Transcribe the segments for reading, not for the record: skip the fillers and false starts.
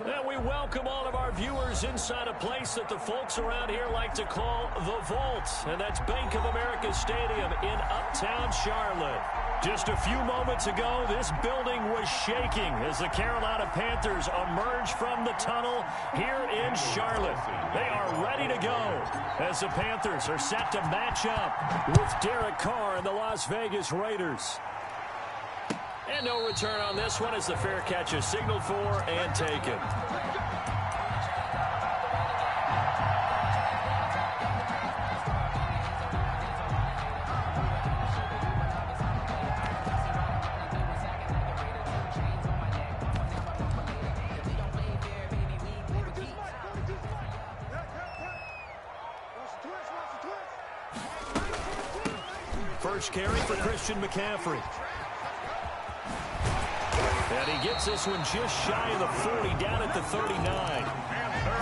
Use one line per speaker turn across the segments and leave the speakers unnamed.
And we welcome all of our viewers inside a place that the folks around here like to call the Vault. And that's Bank of America Stadium in Uptown Charlotte. Just a few moments ago, this building was shaking as the Carolina Panthers emerged from the tunnel here in Charlotte. They are ready to go as the Panthers are set to match up with Derek Carr and the Las Vegas Raiders. And no return on this one as the fair catch is signaled for and taken. First carry for Christian McCaffrey. And he gets this one just shy of the 40, down at the 39.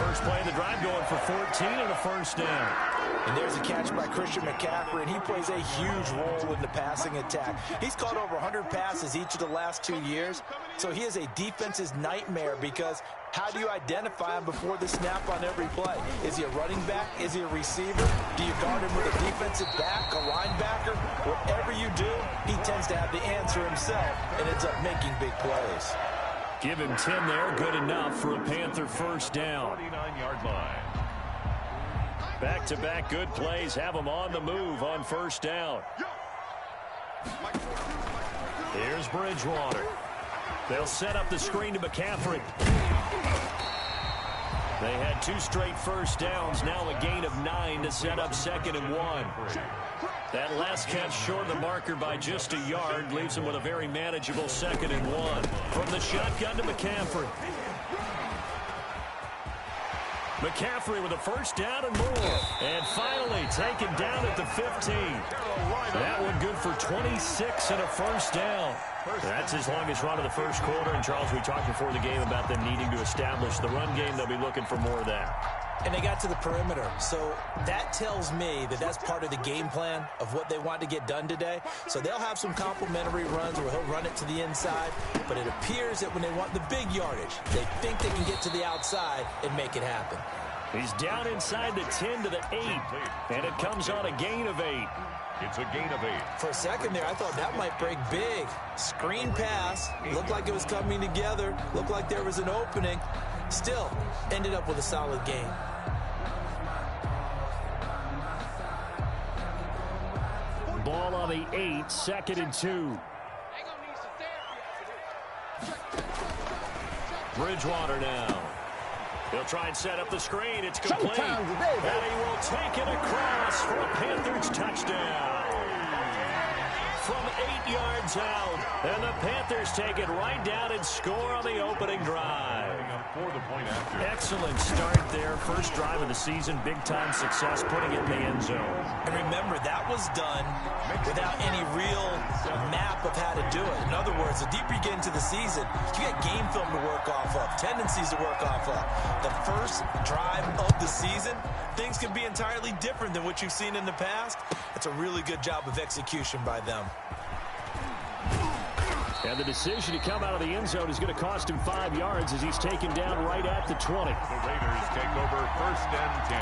First play of the drive going for 14 and a first down.
And there's a catch by Christian McCaffrey, and he plays a huge role in the passing attack. He's caught over 100 passes each of the last 2 years, so he is a defense's nightmare because how do you identify him before the snap on every play? Is he a running back? Is he a receiver? Do you guard him with a defensive back, a linebacker? Whatever you do, he tends to have the answer himself and ends up making big plays.
Give him 10 there, good enough for a Panther first down.
49-yard line.
Back-to-back good plays have them on the move on first down. Here's Bridgewater. They'll set up the screen to McCaffrey. They had 2 straight first downs, now a gain of 9 to set up 2nd and 1. That last catch short of the marker by just a yard leaves them with a very manageable 2nd and 1. From the shotgun to McCaffrey. McCaffrey with a first down and more. And finally taken down at the 15. That one good for 26 and a first down. That's his longest run of the first quarter. And, Charles, we talked before the game about them needing to establish the run game. They'll be looking for more of that.
And they got to the perimeter. So that tells me that that's part of the game plan of what they want to get done today. So they'll have some complimentary runs where he'll run it to the inside. But it appears that when they want the big yardage, they think they can get to the outside and make it happen.
He's down inside the 10 to the 8. And it comes on a gain of 8.
It's a gain of 8.
For a second there, I thought that might break big. Screen pass. Looked like it was coming together. Looked like there was an opening. Still, ended up with a solid gain.
Ball on the 8, 2nd and 2. Bridgewater now. He'll try and set up the screen. It's complete. And he will take it across for a Panthers touchdown. From 8 yards out. And the Panthers take it right down and score on the opening drive. Excellent start there. First drive of the season. Big-time success, putting it in the end zone.
And remember, that was done without any real map of how to do it. In other words, the deeper you get into the season, you got game film to work off of, tendencies to work off of. The first drive of the season, things can be entirely different than what you've seen in the past. It's a really good job of execution by them.
And the decision to come out of the end zone is going to cost him 5 yards as he's taken down right at the 20.
The Raiders take over 1st and 10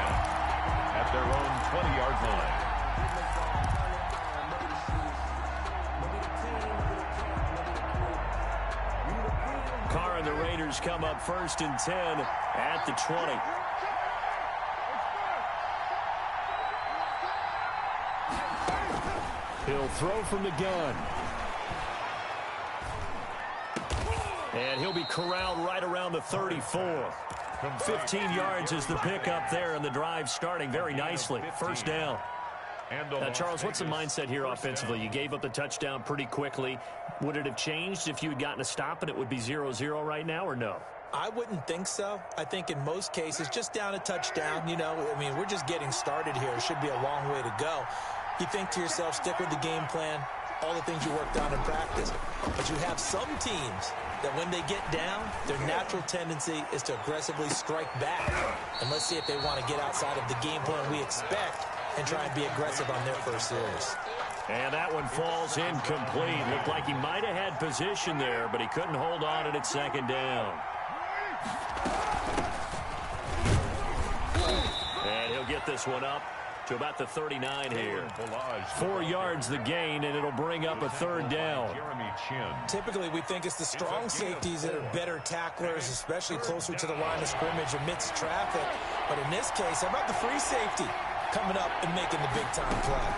at their own 20-yard line.
Carr and the Raiders come up 1st and 10 at the 20. He'll throw from the gun. And he'll be corralled right around the 34. 15 yards is the pickup there, and the drive starting very nicely. First down. Now, Charles, what's the mindset here offensively? You gave up the touchdown pretty quickly. Would it have changed if you had gotten a stop and it would be 0-0 right now, or no?
I wouldn't think so. I think in most cases, just down a touchdown, you know, I mean, we're just getting started here. It should be a long way to go. You think to yourself, stick with the game plan, all the things you worked on in practice. But you have some teams that when they get down, their natural tendency is to aggressively strike back. And let's see if they want to get outside of the game plan we expect and try and be aggressive on their first series.
And that one falls incomplete. Looked like he might have had position there, but he couldn't hold on at 2nd down. And he'll get this one up to about the 39 here. 4 yards the gain, and it'll bring up a third down.
Typically, we think it's the strong safeties that are better tacklers, especially closer to the line of scrimmage amidst traffic. But in this case, how about the free safety coming up and making the big-time play?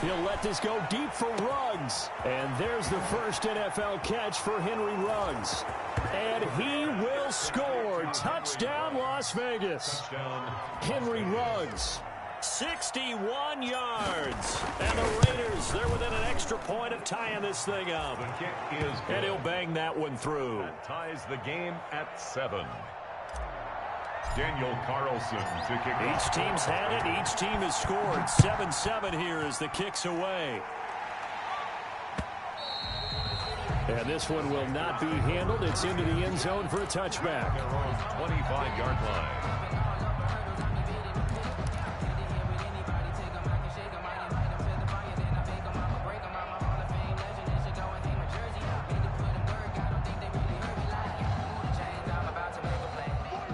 He'll let this go deep for Ruggs. And there's the first NFL catch for Henry Ruggs. And he will score. Touchdown, Las Vegas. Henry Ruggs, 61 yards. And the Raiders, they're within an extra point of tying this thing up. And he'll bang that one through.
That ties the game at 7. Daniel Carlson to kick.
Each team's had it. Each team has scored. 7-7 here as the kick's away. And this one will not be handled. It's into the end zone for a touchback.
25-yard line.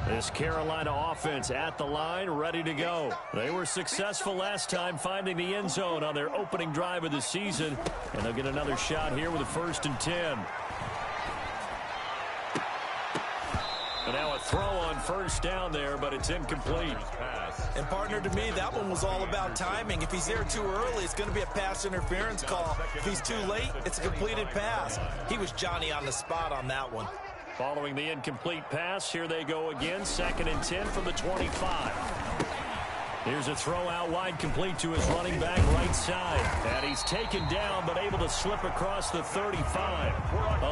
This Carolina offense at the line, ready to go. They were successful last time finding the end zone on their opening drive of the season, and they'll get another shot here with a 1st and 10. And now a throw on 1st down there, but it's incomplete.
And partner, to me, that one was all about timing. If he's there too early, it's going to be a pass interference call. If he's too late, it's a completed pass. He was Johnny on the spot on that one.
Following the incomplete pass, here they go again. 2nd and 10 from the 25. Here's a throw out wide, complete to his running back right side. And he's taken down, but able to slip across the 35.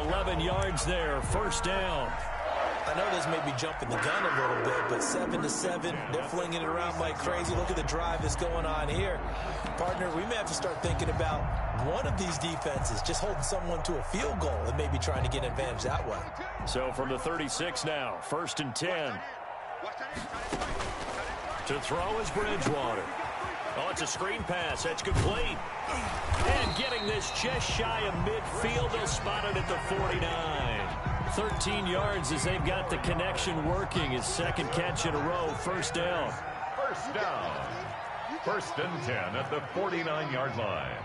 11 yards there, 1st down.
I know this may be jumping the gun a little bit, but 7-7, they're flinging it around like crazy. Look at the drive that's going on here. Partner, we may have to start thinking about one of these defenses just holding someone to a field goal and maybe trying to get an advantage that way.
So from the 36 now, 1st and 10. To throw is Bridgewater. Oh, it's a screen pass. That's complete. And getting this just shy of midfield, they'll spot it at the 49. 13 yards as they've got the connection working. His 2nd catch in a row, 1st down.
1st down. 1st and 10 at the 49-yard line.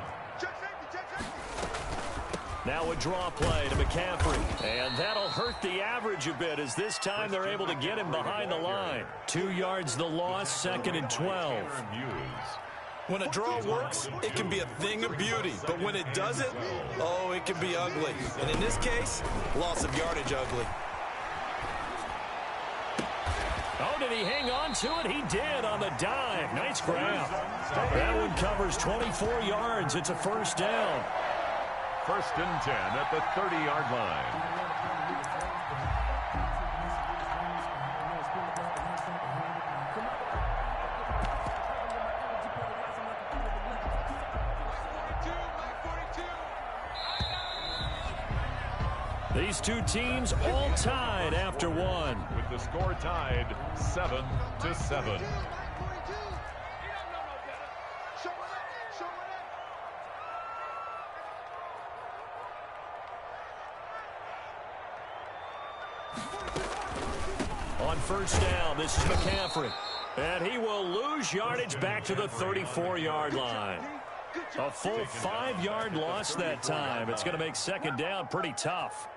Now a draw play to McCaffrey. And that'll hurt the average a bit as this time they're able to get him behind the line. 2 yards the loss, 2nd and 12.
When a draw works, it can be a thing of beauty. But when it doesn't, oh, it can be ugly. And in this case, loss of yardage ugly.
Oh, did he hang on to it? He did on the dive. Nice grab. That one covers 24 yards. It's a 1st down.
1st and 10 at the 30-yard line.
These two teams all tied after one.
With the score tied 7-7.
On 1st down, this is McCaffrey. And he will lose yardage back to the 34-yard line. A full 5-yard loss that time. It's going to make 2nd down pretty tough.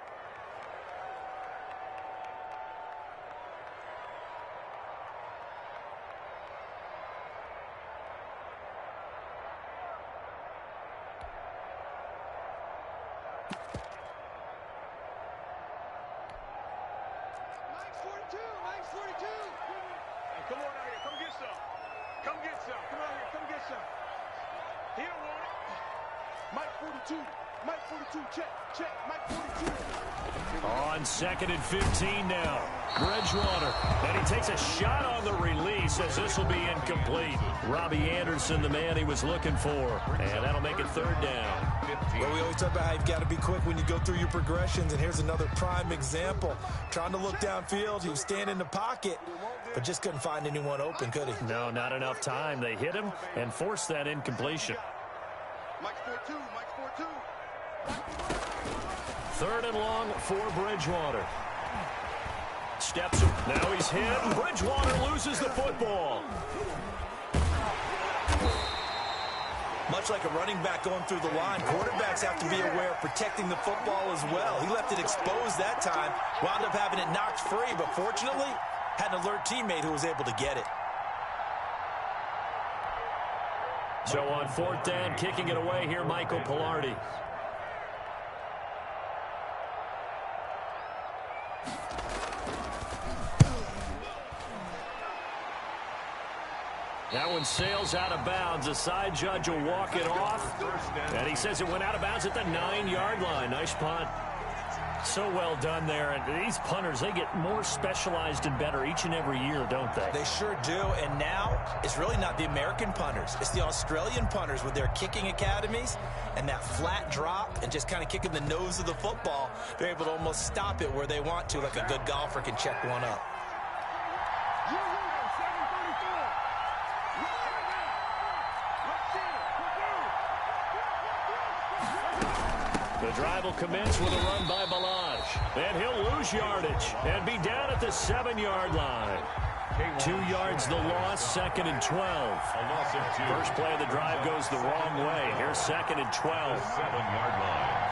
On 2nd and 15 now. Bridgewater. And he takes a shot on the release as this will be incomplete. Robbie Anderson, the man he was looking for. And that'll make it 3rd down.
Well, we always talk about how you've got to be quick when you go through your progressions. And here's another prime example. Trying to look downfield. He was standing in the pocket, but just couldn't find anyone open, could he?
No, not enough time. They hit him and forced that incompletion. 3rd and long for Bridgewater. steps. Now he's hit, and Bridgewater loses the football.
Much like a running back going through the line, quarterbacks have to be aware of protecting the football as well. He left it exposed that time, wound up having it knocked free, but fortunately, had an alert teammate who was able to get it.
So on 4th down, kicking it away here, Michael Pilardi. That one sails out of bounds. The side judge will walk it off. And he says it went out of bounds at the 9-yard line. Nice punt. So well done there. And these punters, they get more specialized and better each and every year, don't they?
They sure do. And now it's really not the American punters. It's the Australian punters with their kicking academies and that flat drop and just kind of kicking the nose of the football. They're able to almost stop it where they want to, like a good golfer can check one up.
The drive will commence with a run by Balaj. And he'll lose yardage and be down at the 7-yard line. 2 yards the loss, 2nd and 12. First play of the drive goes the wrong way. Here's 2nd and 12.
7-yard line.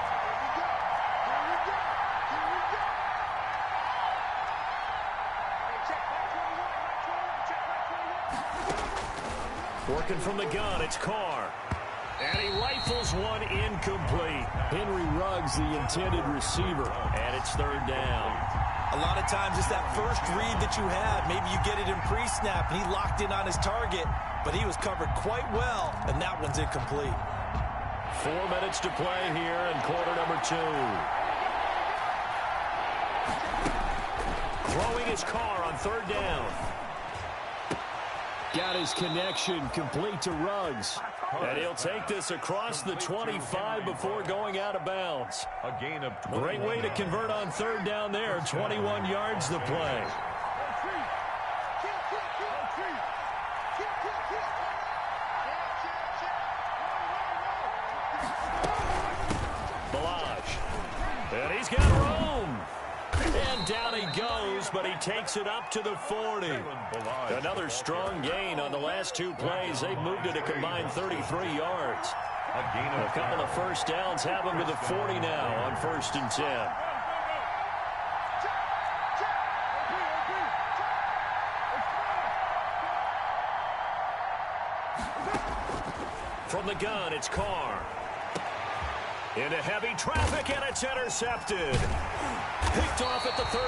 Working from the gun, it's Carr. And he rifles one incomplete. Henry Ruggs, the intended receiver. And it's 3rd down.
A lot of times it's that first read that you have. Maybe you get it in pre-snap, and he locked in on his target, but he was covered quite well, and that one's incomplete.
4 minutes to play here in quarter number 2. Throwing his Carr on 3rd down. Got his connection complete to Ruggs. And he'll take this across the 25 before going out of bounds.
A gain of 21.
Great way to convert on 3rd down there. 21 yards the play. Balaj. And he's got room. And down he goes, but he takes it up to the 40. Another strong gain on the last 2 plays. They've moved it a combined 33 yards. A couple of first downs have them to the 40 now on 1st and 10. From the gun, it's Carr. Into heavy traffic, and it's intercepted. Picked off at the 38,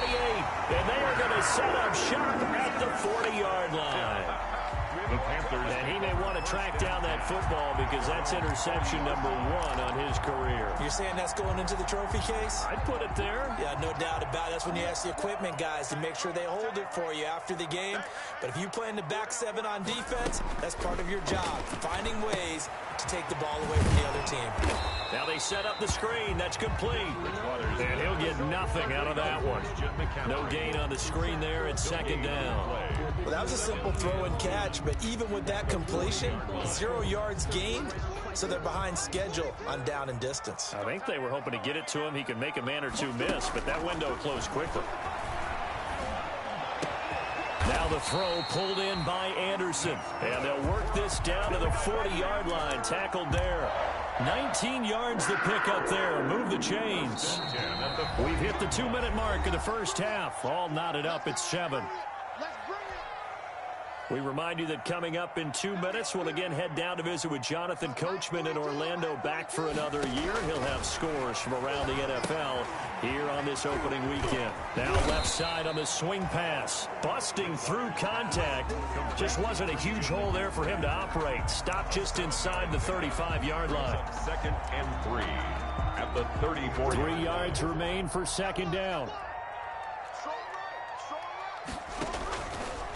and they are going to set up shop at the 40-yard line.
The Panthers.
And he may want to track down that football because that's interception number 1 on his career.
You're saying that's going into the trophy case?
I'd put it there.
Yeah, no doubt about it. That's when you ask the equipment guys to make sure they hold it for you after the game. But if you play in the back 7 on defense, that's part of your job, finding ways to take the ball away from the other team.
Now they set up the screen. That's complete. And he'll get nothing out of that one. No gain on the screen there. It's 2nd down.
Well, that was a simple throw and catch, but even with that completion, 0 yards gained, so they're behind schedule on down and distance.
I think they were hoping to get it to him. He could make a man or 2 miss, but that window closed quickly. Now the throw pulled in by Anderson. And they'll work this down to the 40-yard line. Tackled there. 19 yards the pick up there. Move the chains. We've hit the 2-minute mark of the first half. All knotted up at 7. We remind you that coming up in 2 minutes, we'll again head down to visit with Jonathan Coachman in Orlando, back for another year. He'll have scores from around the NFL here on this opening weekend. Now left side on the swing pass. Busting through contact. Just wasn't a huge hole there for him to operate. Stopped just inside the 35-yard line.
2nd and 3 at the 34.
3 yards remain for 2nd down.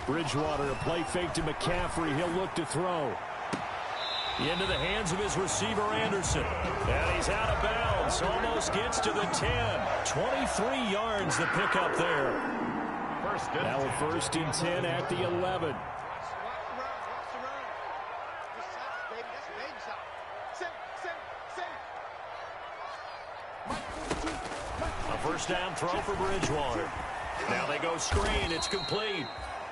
Bridgewater, a play fake to McCaffrey. He'll look to throw. Into the hands of his receiver, Anderson. And he's out of bounds. Almost gets to the 10. 23 yards the pickup there. Now a 1st and 10 at the 11. A 1st down throw for Bridgewater. Now they go screen. It's complete.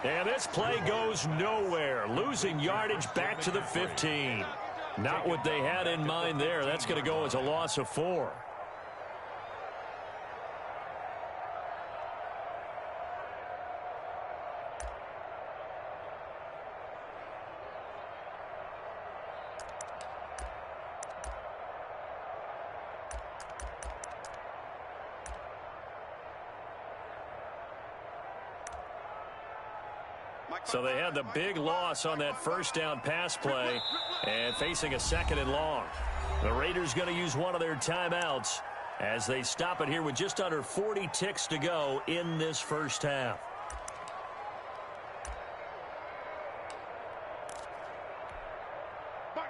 And this play goes nowhere. Losing yardage back to the 15. Not what they had in mind there. That's going to go as a loss of 4. So they had the big loss on that first down pass play and facing a 2nd and long. The Raiders going to use one of their timeouts as they stop it here with just under 40 ticks to go in this first half.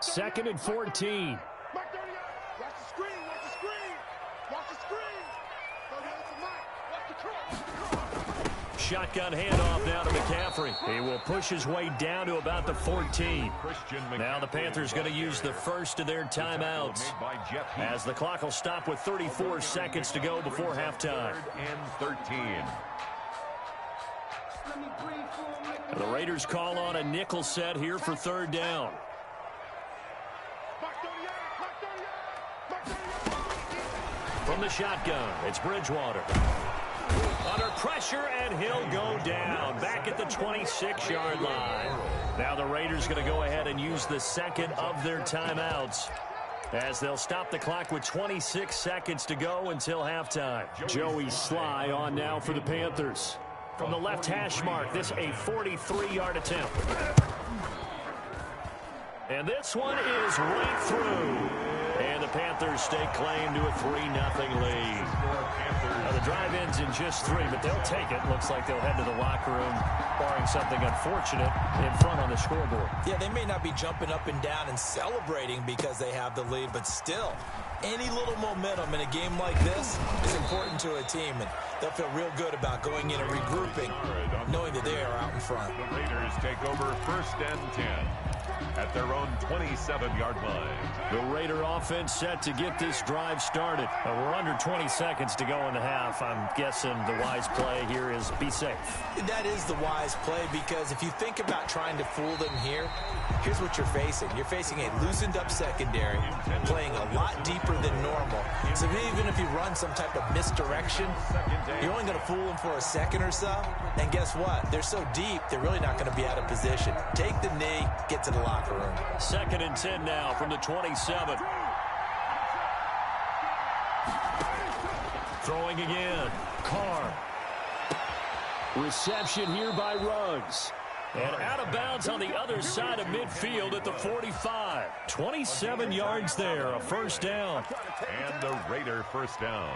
Second and 14.
Watch the screen. Watch the screen. Watch the screen. Watch the cross.
Shotgun handoff now to McCaffrey. He will push his way down to about the 14. Now the Panthers going to use the first of their timeouts as the clock will stop with 34 seconds to go before halftime.
And 13.
The Raiders call on a nickel set here for 3rd down. From the shotgun, it's Bridgewater. Under pressure, and he'll go down back at the 26-yard line. Now the Raiders going to go ahead and use the second of their timeouts as they'll stop the clock with 26 seconds to go until halftime. Joey Sly on now for the Panthers. From the left hash mark, this a 43-yard attempt. And this one is right through. And the Panthers stake claim to a 3-0 lead. Now the drive ends in just 3, but they'll take it. Looks like they'll head to the locker room, barring something unfortunate, in front on the scoreboard.
Yeah, they may not be jumping up and down and celebrating because they have the lead, but still, any little momentum in a game like this is important to a team, and they'll feel real good about going in and regrouping, knowing that they are out in front.
The Raiders take over 1st and 10 at their own 27-yard line.
The Raider offense set to get this drive started. We're under 20 seconds to go in the half. I'm guessing the wise play here is be safe.
That is the wise play, because if you think about trying to fool them here, here's what you're facing. You're facing a loosened up secondary, playing a lot deeper than normal. So even if you run some type of misdirection, you're only going to fool them for a second or so. And guess what? They're so deep, they're really not going to be out of position. Take the knee, get to the locker room.
2nd and 10 now from the 27. Throwing again. Carr. Reception here by Ruggs. And out of bounds on the other side of midfield at the 45. 27 yards there, a 1st down.
And the Raider 1st down.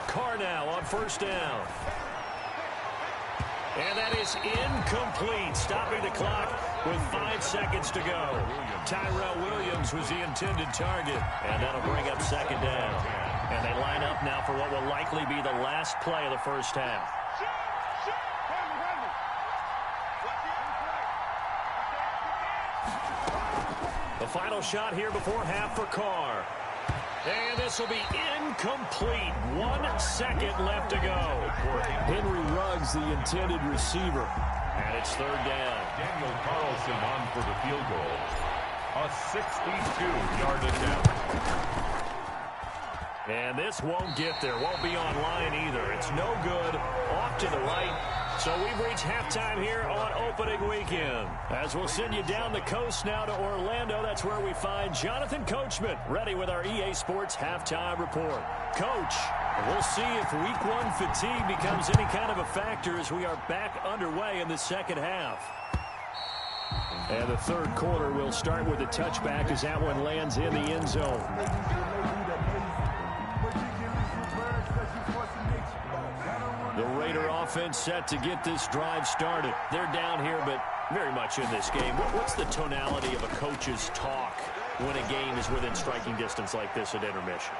Carr now on 1st down. And that is incomplete, stopping the clock with 5 seconds to go. Tyrell Williams was the intended target, and that'll bring up 2nd down. And they line up now for what will likely be the last play of the first half. The final shot here before half for Carr. And this will be incomplete. 1 second left to go. Henry Ruggs, the intended receiver. And it's 3rd down.
Daniel Carlson on for the field goal. A 62-yard attempt.
And this won't get there. Won't be on line either. It's no good. Off to the right. So we've reached halftime here on opening weekend. As we'll send you down the coast now to Orlando, that's where we find Jonathan Coachman ready with our EA Sports halftime report. Coach, we'll see if week 1 fatigue becomes any kind of a factor as we are back underway in the second half. And the 3rd quarter will start with a touchback as that one lands in the end zone. The Raider offense set to get this drive started. They're down here, but very much in this game. What's the tonality of a coach's talk when a game is within striking distance like this at intermission?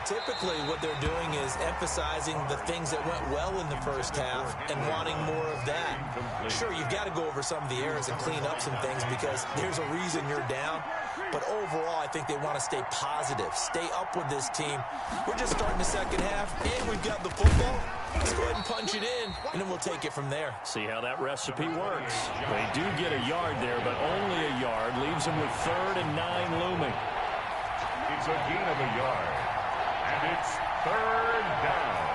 Typically, what they're doing is emphasizing the things that went well in the first half and wanting more of that. Sure, you've got to go over some of the errors and clean up some things because there's a reason you're down. But overall, I think they want to stay positive, stay up with this team. We're just starting the second half, and we've got the football. Let's go ahead and punch it in, and then we'll take it from there.
See how that recipe works. They do get a yard there, but only a yard. Leaves them with 3rd and 9 looming.
It's a gain of a yard, and it's 3rd down.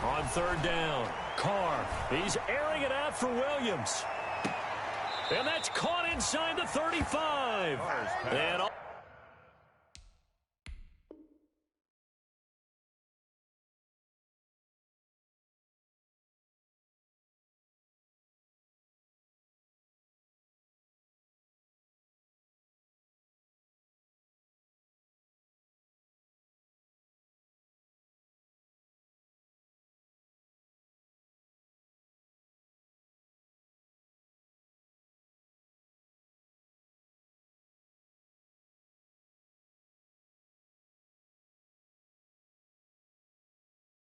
On 3rd down, Carr. He's airing it out for Williams. And that's caught inside the 35. And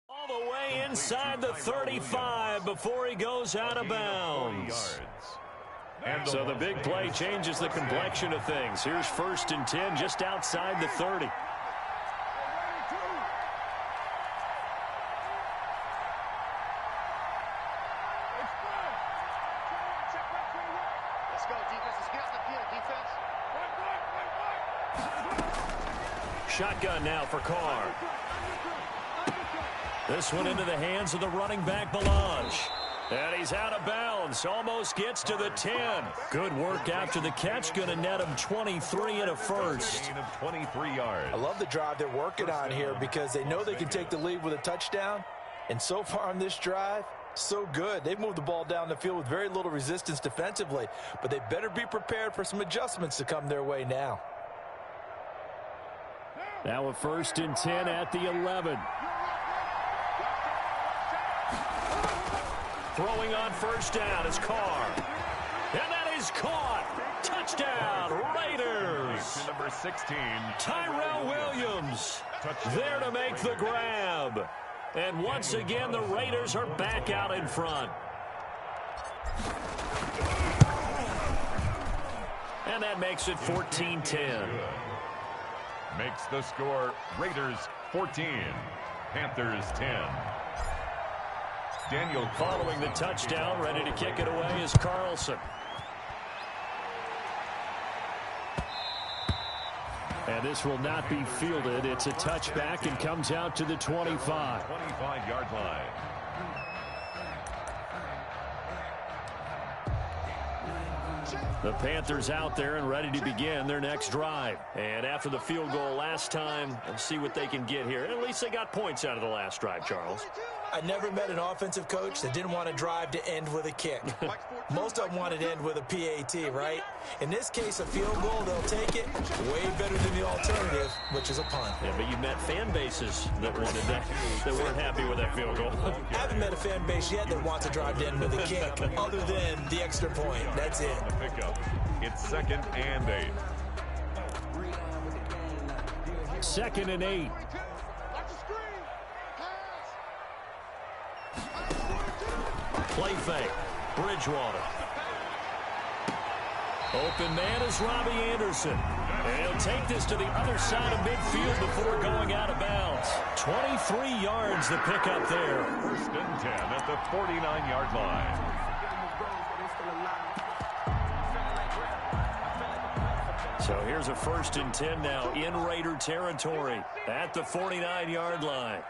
all the way inside the 35 before he goes out of bounds. So the big play changes the complexion of things. Here's 1st and 10 just outside the 30.
Let's go, defense. Let's get on the field, defense.
Shotgun now for Carr. This one into the hands of the running back, Balaj. And he's out of bounds. Almost gets to the 10. Good work after the catch. Going to net him 23 and a first.
23 yards.
I love the drive they're working on here because they know they can take the lead with a touchdown. And so far on this drive, so good. They've moved the ball down the field with very little resistance defensively. But they better be prepared for some adjustments to come their way now.
Now a 1st and 10 at the 11. Throwing on 1st down is Carr. And that is caught. Touchdown, Raiders.
Number 16.
Tyrell Williams there to make the grab. And once again, the Raiders are back out in front. And that makes it 14-10.
Makes the score Raiders 14, Panthers 10. Daniel
following the touchdown, ready to kick it away is Carlson. And this will not be fielded. It's a touchback and comes out to the 25.
25-yard line.
The Panthers out there and ready to begin their next drive. And after the field goal last time, let's see what they can get here. And at least they got points out of the last drive, Charles.
I never met an offensive coach that didn't want to drive to end with a kick. Most of them wanted to end with a PAT, right? In this case, a field goal, they'll take it way better than the alternative, which is a punt.
Yeah, but you met fan bases that wanted that weren't happy with that field goal.
I haven't met a fan base yet that wants to drive to end with a kick, other than the extra point. That's it.
Pickup. It's 2nd and 8.
2nd and 8. Play fake. Bridgewater. Open man is Robbie Anderson. And he'll take this to the other side of midfield before going out of bounds. 23 yards to pick up there.
1st and 10 at the 49-yard line.
So here's a 1st and 10 now in Raider territory at the 49-yard line.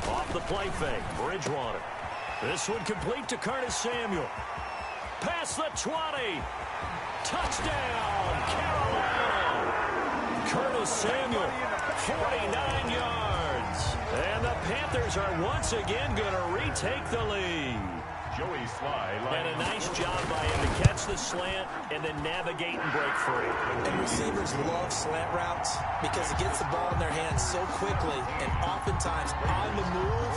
Off the play fake, Bridgewater. This one complete to Curtis Samuel. Past the 20. Touchdown, Carolina. Curtis Samuel, 49 yards. And the Panthers are once again going to retake the lead.
Joey Sly.
And a nice job by him to catch the slant and then navigate and break free.
And receivers love slant routes because it gets the ball in their hands so quickly and oftentimes on the move.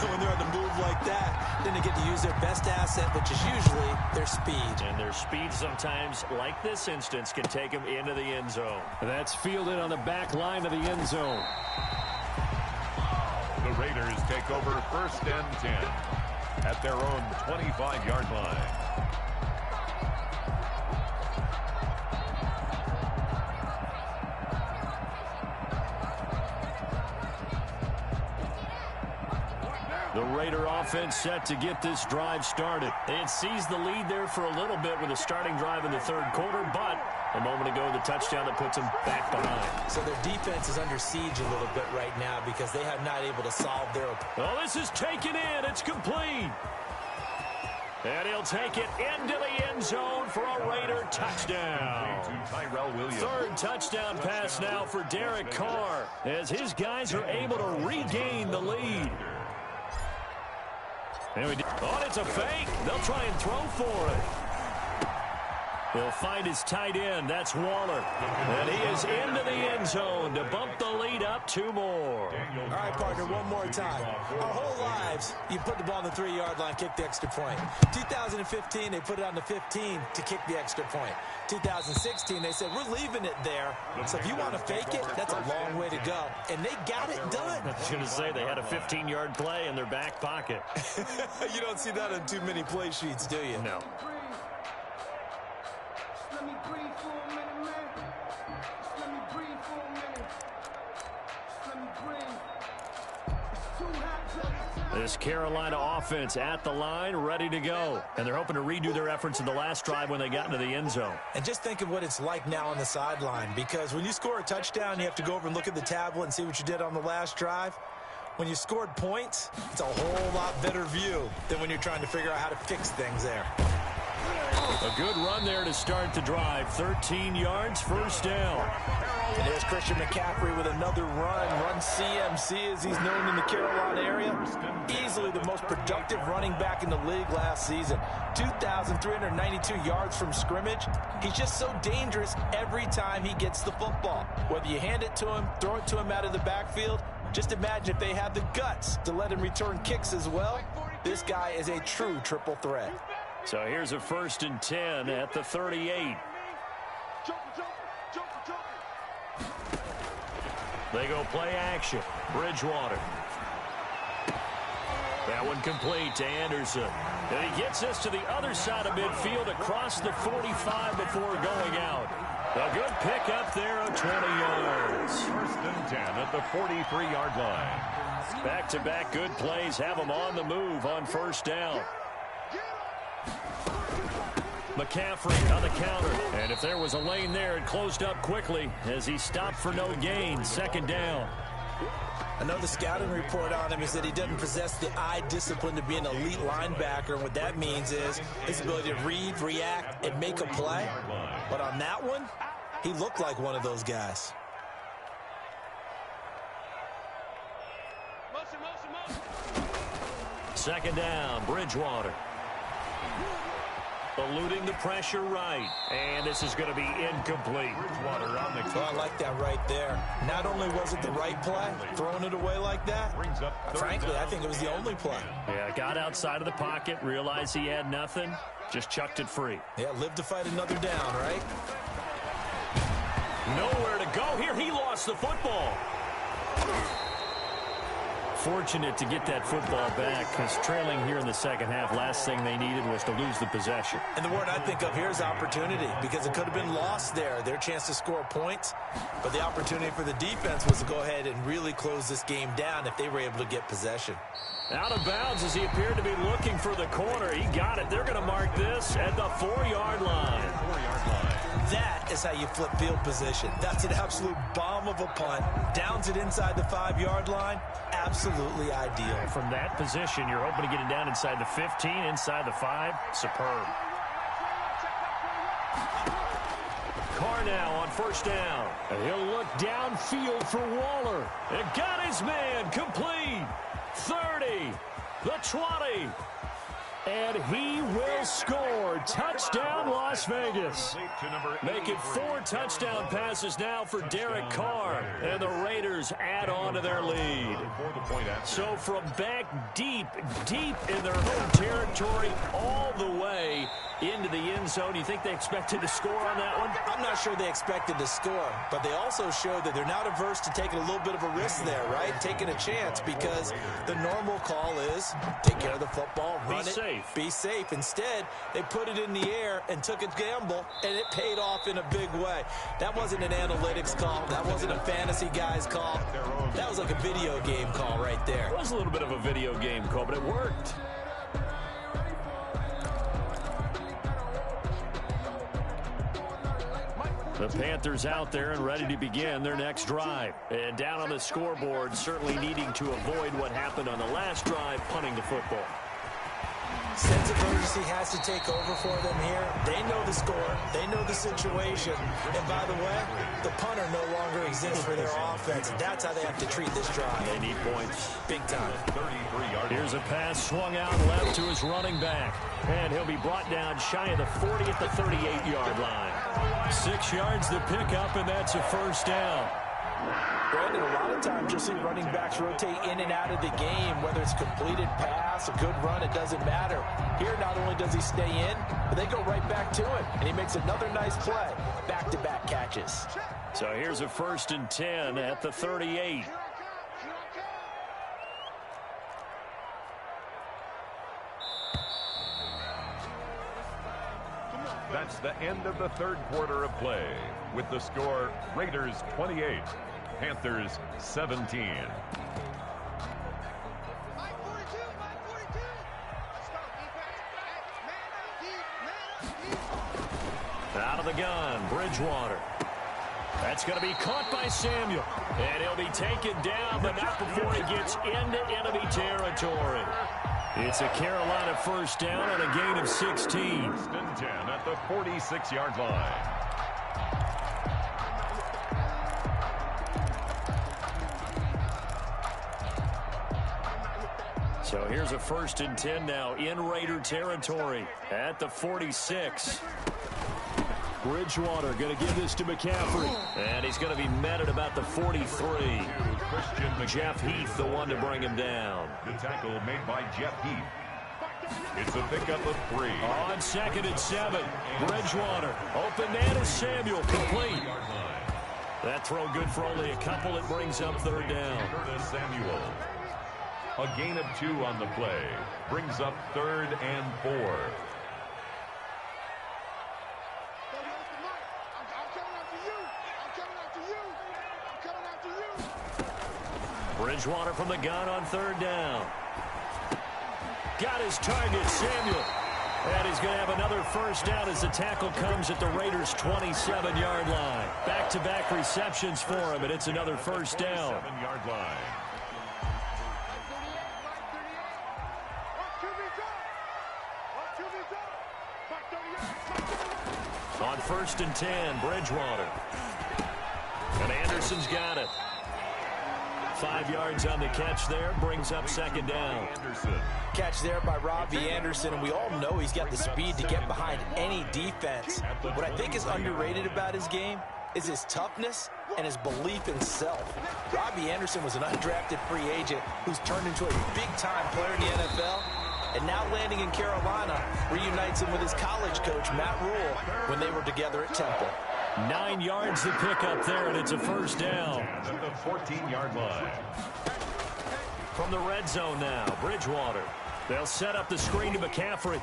When they're on the move like that, then they get to use their best asset, which is usually their speed.
And their speed sometimes, like this instance, can take them into the end zone. That's fielded on the back line of the end zone.
The Raiders take over 1st and 10. at their own 25-yard line.
The Raider offense set to get this drive started. They had seized the lead there for a little bit with a starting drive in the third quarter, but a moment ago, the touchdown that puts them back behind.
So their defense is under siege a little bit right now because they have not able to solve their...
Oh, this is taken in. It's complete. And he'll take it into the end zone for a Raider touchdown. Third touchdown pass now for Derek Carr as his guys are able to regain the lead. Oh, it's a fake. They'll try and throw for it. He'll find his tight end. That's Waller. And he is into the end zone to bump the lead up 2 more.
All right, partner, one more time. Our whole lives, you put the ball on the 3-yard line, kick the extra point. 2015, they put it on the 15 to kick the extra point. 2016, they said, we're leaving it there. So if you want to fake it, that's a long way to go. And they got it done.
I was going to say, they had a 15-yard play in their back pocket.
You don't see that on too many play sheets, do you?
No.
Let me breathe for a minute, man. Let me breathe for a minute. Let me breathe. It's too hot.
This Carolina offense at the line, ready to go. And they're hoping to redo their efforts in the last drive when they got into the end zone.
And just think of what it's like now on the sideline, because when you score a touchdown, you have to go over and look at the tablet and see what you did on the last drive. When you scored points, it's a whole lot better view than when you're trying to figure out how to fix things there.
A good run there to start the drive. 13 yards, first down.
And there's Christian McCaffrey with another run CMC as he's known in the Carolina area. Easily the most productive running back in the league last season. 2,392 yards from scrimmage. He's just so dangerous every time he gets the football. Whether you hand it to him, throw it to him out of the backfield, just imagine if they have the guts to let him return kicks as well. This guy is a true triple threat.
So here's a 1st and 10 at the 38. They go play action. Bridgewater. That one complete to Anderson. And he gets us to the other side of midfield across the 45 before going out. A good pickup there of 20 yards.
1st and 10 at the 43-yard line.
Back-to-back good plays have them on the move on 1st down. McCaffrey on the counter. And if there was a lane there, it closed up quickly as he stopped for no gain. 2nd down.
I know the scouting report on him is that he doesn't possess the eye discipline to be an elite linebacker. And what that means is his ability to read, react, and make a play. But on that one, he looked like one of those guys.
Second down, Bridgewater. Eluding the pressure right. And this is going to be incomplete.
Bridgewater on the
Oh, I like that right there. Not only was it the right play, throwing it away like that, frankly, I think it was the only play.
Yeah, got outside of the pocket, realized he had nothing, just chucked it free.
Yeah, live to fight another down, right?
Nowhere to go here. He lost the football. Fortunate to get that football back because trailing here in the second half, last thing they needed was to lose the possession.
And the word I think of here is opportunity, because it could have been lost there, their chance to score points. But the opportunity for the defense was to go ahead and really close this game down if they were able to get possession.
Out of bounds as he appeared to be looking for the corner. He got it. They're going to mark this at the 4-yard line.
That is how you flip field position. That's an absolute bomb of a punt. Downs it inside the 5-yard line. Absolutely ideal.
From that position, you're hoping to get it down inside the 15, inside the 5. Superb. Carr now on 1st down. And he'll look downfield for Waller. And got his man complete. 30, the 20. And he will score. Touchdown, Las Vegas. Make it 4 touchdown passes now for Derek Carr. And the Raiders add on to their lead. So from back deep in their home territory all the way into the end zone, you think they expected to score on that one?
I'm not sure they expected to score, but they also showed that they're not averse to taking a little bit of a risk there, right? Taking a chance, because the normal call is take care of the football, run it, be safe. Instead, they put it in the air and took a gamble, and it paid off in a big way. That wasn't an analytics call. That wasn't a fantasy guy's call. That was like a video game call right there.
It was a little bit of a video game call, but it worked. The Panthers out there and ready to begin their next drive. And down on the scoreboard, certainly needing to avoid what happened on the last drive, punting the football.
Sense of urgency has to take over for them here. They know the score. They know the situation. And by the way, the punter no longer exists for their offense. That's how they have to treat this drive.
They need points.
Big time.
Here's a pass swung out left to his running back. And he'll be brought down shy of the 40 at the 38-yard line. 6 yards to pick up, and that's a first down.
Brandon, a lot of times you'll see running backs rotate in and out of the game, whether it's completed pass, a good run, it doesn't matter. Here, not only does he stay in, but they go right back to him, and he makes another nice play. Back-to-back catches.
So here's a 1st and 10 at the 38.
That's the end of the third quarter of play. With the score, Raiders 28, Panthers 17.
Out of the gun, Bridgewater. That's going to be caught by Samuel. And he'll be taken down, but not before he gets into enemy territory. It's a Carolina first down on a gain of 16.
1st and 10 at the 46-yard line.
So here's a 1st and 10 now in Raider territory at the 46. Bridgewater going to give this to McCaffrey. And he's going to be met at about the 43. Jeff Heath, the one to bring him down.
The tackle made by Jeff Heath. It's a pickup of 3.
On 2nd and 7. Bridgewater. Open man is Samuel. Complete. That throw good for only a couple. It brings up 3rd down.
Samuel. A gain of 2 on the play. Brings up 3rd and 4.
Bridgewater from the gun on 3rd down. Got his target, Samuel. And he's going to have another first down as the tackle comes at the Raiders' 27-yard line. Back-to-back receptions for him, and it's another first down.
7-yard line.
On 1st and 10, Bridgewater. And Anderson's got it. 5 yards on the catch there, brings up 2nd down.
Catch there by Robbie Anderson, and we all know he's got the speed to get behind any defense. What I think is underrated about his game is his toughness and his belief in self. Robbie Anderson was an undrafted free agent who's turned into a big-time player in the NFL, and now landing in Carolina reunites him with his college coach, Matt Rule, when they were together at Temple.
9 yards to pick up there, and it's a first down.
At the 14-yard line.
From the red zone now, Bridgewater. They'll set up the screen to McCaffrey.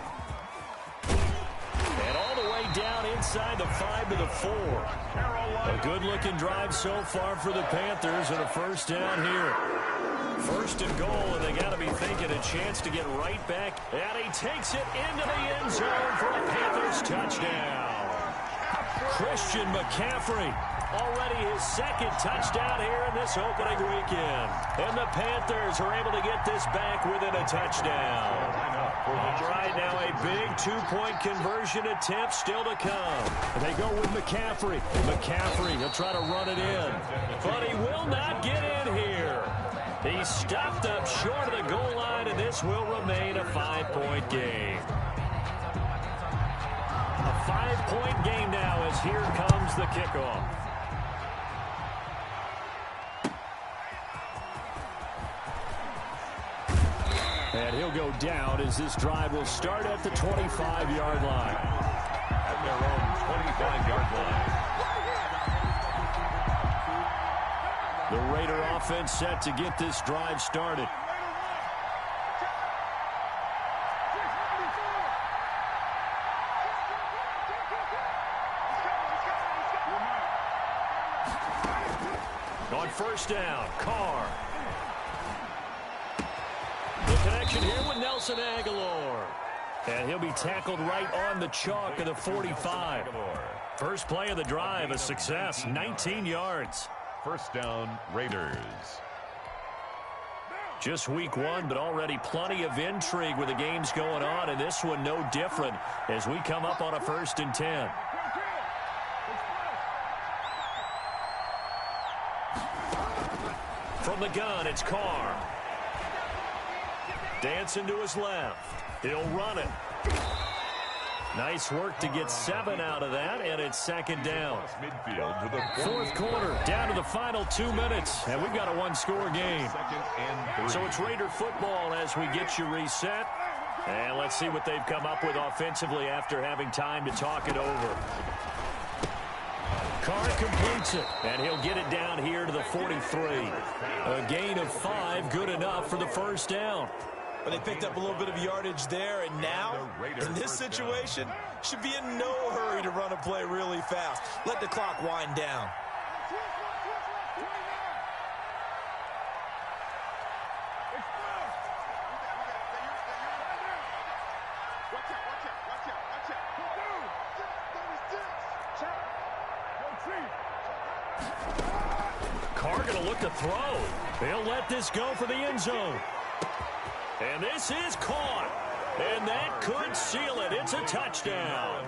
And all the way down inside the 5 to the 4. A good-looking drive so far for the Panthers, and a first down here. 1st and goal, and they got to be thinking a chance to get right back. And he takes it into the end zone for a Panthers touchdown. Christian McCaffrey, already his 2nd touchdown here in this opening weekend. And the Panthers are able to get this back within a touchdown. All right, now a big 2-point conversion attempt still to come. They go with McCaffrey. McCaffrey, he'll try to run it in. But he will not get in here. He's stopped up short of the goal line, and this will remain a 5-point game. A 5-point game now as here comes the kickoff. And he'll go down as this drive will start at the 25-yard line.
At their own 25-yard line.
The Raider offense set to get this drive started. On first down, Carr. The connection here with Nelson Aguilar. And he'll be tackled right on the chalk of the 45. First play of the drive, a success, 19 yards.
First down, Raiders.
Just week one, but already plenty of intrigue with the games going on, and this one no different as we come up on a 1st and 10. From the gun, it's Carr. Dancing to his left. He'll run it. Nice work to get 7 out of that, and it's 2nd down.
Midfield to the
4th quarter, down to the final 2 minutes, and we've got a 1-score game. So it's Raider football as we get you reset. And let's see what they've come up with offensively after having time to talk it over. Carr completes it, and he'll get it down here to the 43. A gain of 5, good enough for the 1st down.
Well, they picked up a little bit of yardage there, and now, in this situation, should be in no hurry to run a play really fast. Let the clock wind down.
Carr going to look to throw. He'll let this go for the end zone. And this is caught. And that could seal it. It's a touchdown.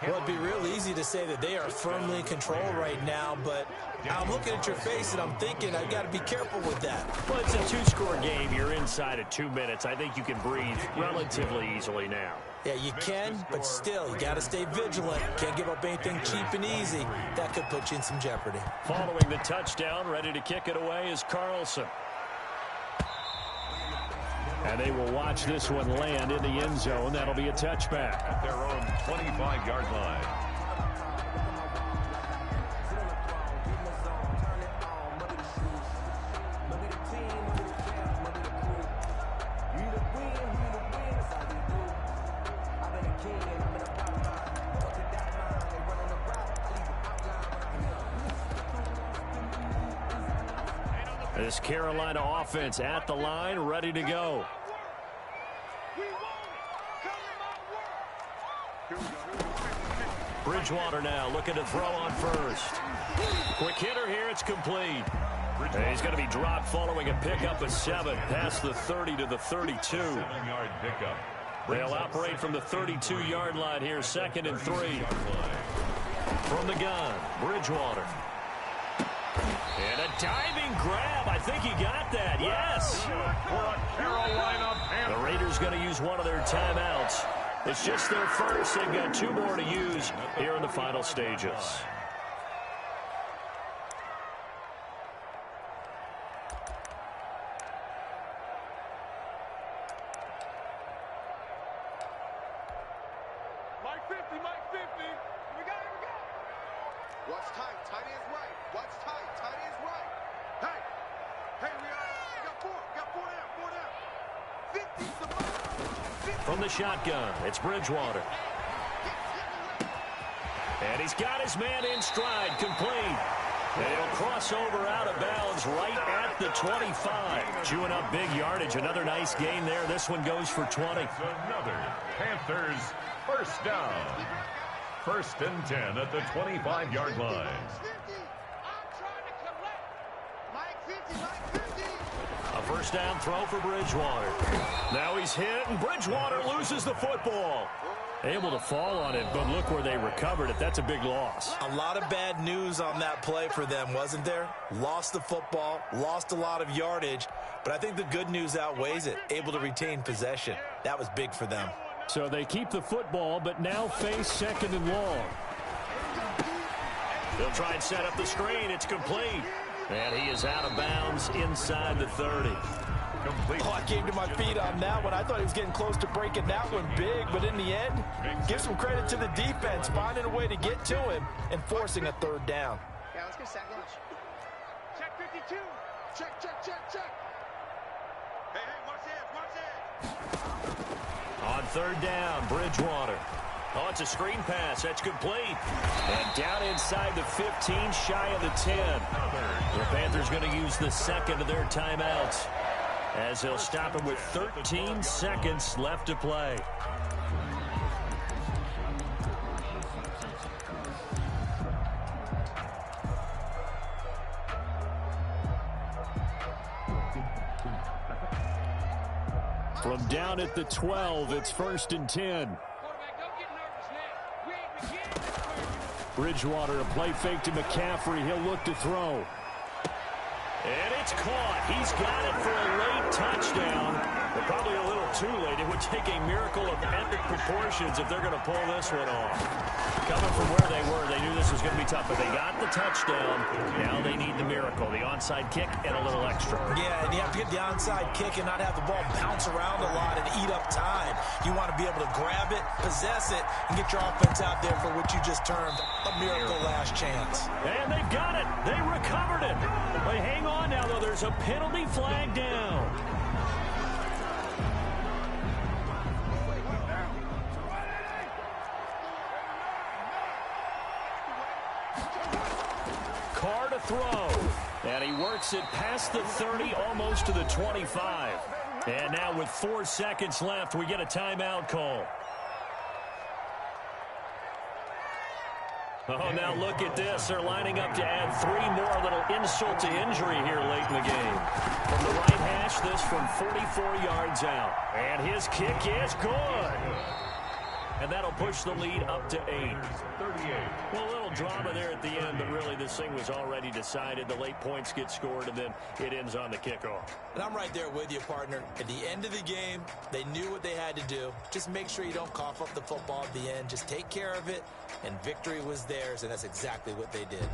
Well, it'd be real easy to say that they are firmly in control right now, but I'm looking at your face and I'm thinking I've got to be careful with that.
Well, it's a 2-score game. You're inside of 2 minutes. I think you can breathe relatively easily now.
Yeah, you can, but still, you got to stay vigilant. Can't give up anything cheap and easy. That could put you in some jeopardy.
Following the touchdown, ready to kick it away is Carlson. And they will watch this one land in the end zone. That'll be a touchback.
At their own 25-yard line.
This Carolina offense at the line, ready to go. Bridgewater now looking to throw on first. Quick hitter here, it's complete. And he's going to be dropped following a pickup of 7 past the 30 to the 32.
7-yard pickup.
They'll operate from the 32-yard line here, 2nd and 3. From the gun, Bridgewater. And a diving grab. I think he got that. Yes. The Raiders going to use one of their timeouts. It's just their first. They've got 2 more to use here in the final stages.
Mike 50, Mike 50. We got it, we got it. Watch tight, tight ends right. Watch tight, tight ends right. Hey, we got 4 down. 50 's the ball.
From the shotgun, it's Bridgewater. And he's got his man in stride, complete. And he'll cross over out of bounds right at the 25. Chewing up big yardage. Another nice gain there. This one goes for 20.
Another Panthers first down. 1st and 10 at the 25-yard line.
A first down throw for Bridgewater. Now he's hit, and Bridgewater loses the football. Able to fall on it, but look where they recovered it. That's a big loss.
A lot of bad news on that play for them, wasn't there? Lost the football, lost a lot of yardage, but I think the good news outweighs it. Able to retain possession. That was big for them.
So they keep the football, but now face second and long. They'll try and set up the screen. It's complete. And he is out of bounds inside the 30.
Complete.
Oh, I came to my feet on that one. I thought he was getting close to breaking that one big, but in the end, give some credit to the defense, finding a way to get to him and forcing a third down.
Yeah, let's get sack lunch. Check 52. Check, check, check, check. Hey, watch this.
On third down, Bridgewater. Oh, it's a screen pass. That's complete. And down inside the 15, shy of the 10. The Panthers going to use the second of their timeouts, as they'll stop him with 13 seconds left to play. From down at the 12, it's 1st and 10. Bridgewater, a play fake to McCaffrey. He'll look to throw. And it's caught. He's got it for a late touchdown. But probably a little too late. It would take a miracle of epic proportions if they're going to pull this one off. Coming from where they were, they knew this was going to be tough, but they got the touchdown. Now they need the miracle, the onside kick and a little extra.
Yeah, and you have to get the onside kick and not have the ball bounce around a lot and eat up time. You want to be able to grab it, possess it, and get your offense out there for what you just termed a miracle last chance.
And they've got it. They recovered it. But hang on now, though. There's a penalty flag down. Carr to throw. And he works it past the 30, almost to the 25. And now with 4 seconds left, we get a timeout call. Oh, now look at this. They're lining up to add 3 more. A little insult to injury here late in the game. From the right hash, this from 44 yards out. And his kick is good. And that'll push the lead up to 8.
38.
Well, a little drama there at the end, but really this thing was already decided. The late points get scored, and then it ends on the kickoff.
And I'm right there with you, partner. At the end of the game, they knew what they had to do. Just make sure you don't cough up the football at the end. Just take care of it, and victory was theirs, and that's exactly what they did.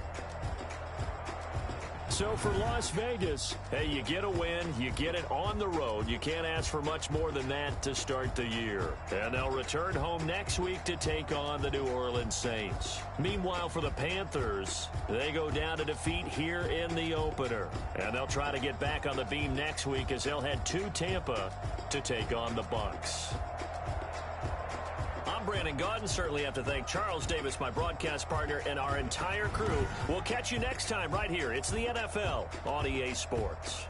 So for Las Vegas, hey, you get a win, you get it on the road. You can't ask for much more than that to start the year. And they'll return home next week to take on the New Orleans Saints. Meanwhile, for the Panthers, they go down to defeat here in the opener. And they'll try to get back on the beam next week as they'll head to Tampa to take on the Bucs. I'm Brandon Gaudin. Certainly have to thank Charles Davis, my broadcast partner, and our entire crew. We'll catch you next time right here. It's the NFL on EA Sports.